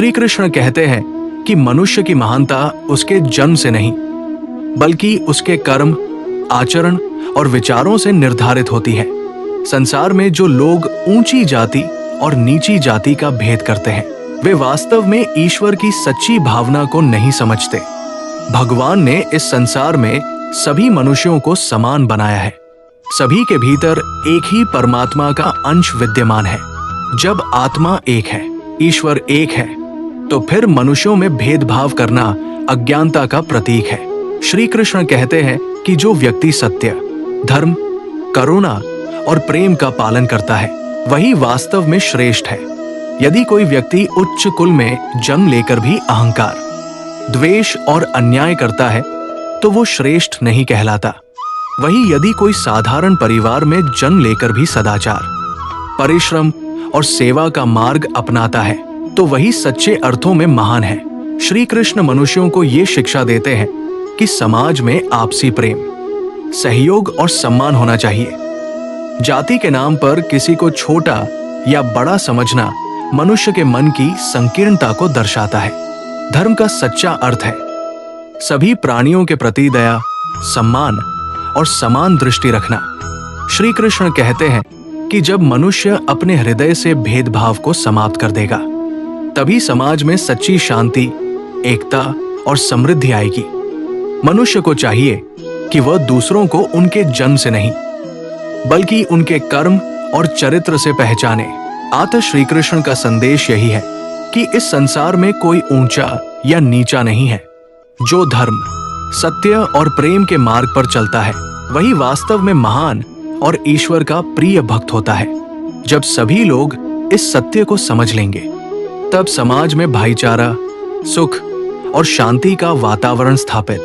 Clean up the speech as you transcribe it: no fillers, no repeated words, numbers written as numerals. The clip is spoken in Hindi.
श्री कृष्ण कहते हैं कि मनुष्य की महानता उसके जन्म से नहीं, बल्कि उसके कर्म, आचरण और विचारों से निर्धारित होती है। संसार में जो लोग ऊंची जाति और नीची जाति का भेद करते हैं, वे वास्तव में ईश्वर की सच्ची भावना को नहीं समझते। भगवान ने इस संसार में सभी मनुष्यों को समान बनाया है। सभी के भीतर एक ही परमात्मा का अंश विद्यमान है। जब आत्मा एक है, ईश्वर एक है, तो फिर मनुष्यों में भेदभाव करना अज्ञानता का प्रतीक है। श्री कृष्ण कहते हैं कि जो व्यक्ति सत्य, धर्म, करुणा और प्रेम का पालन करता है, वही वास्तव में श्रेष्ठ है। यदि कोई व्यक्ति उच्च कुल में जन्म लेकर भी अहंकार, द्वेष और अन्याय करता है, तो वो श्रेष्ठ नहीं कहलाता। वही यदि कोई साधारण परिवार में जन्म लेकर भी सदाचार, परिश्रम और सेवा का मार्ग अपनाता है, तो वही सच्चे अर्थों में महान है। श्री कृष्ण मनुष्यों को ये शिक्षा देते हैं कि समाज में आपसी प्रेम, सहयोग और सम्मान होना चाहिए। जाति के नाम पर किसी को छोटा या बड़ा समझना मनुष्य के मन की संकीर्णता को दर्शाता है। धर्म का सच्चा अर्थ है सभी प्राणियों के प्रति दया, सम्मान और समान दृष्टि रखना। श्री कृष्ण कहते हैं कि जब मनुष्य अपने हृदय से भेदभाव को समाप्त कर देगा, तभी समाज में सच्ची शांति, एकता और समृद्धि आएगी। मनुष्य को चाहिए कि वह दूसरों को उनके जन्म से नहीं, बल्कि उनके कर्म और चरित्र से पहचाने। अतः श्री कृष्ण का संदेश यही है कि इस संसार में कोई ऊंचा या नीचा नहीं है। जो धर्म, सत्य और प्रेम के मार्ग पर चलता है, वही वास्तव में महान और ईश्वर का प्रिय भक्त होता है। जब सभी लोग इस सत्य को समझ लेंगे, तब समाज में भाईचारा, सुख और शांति का वातावरण स्थापित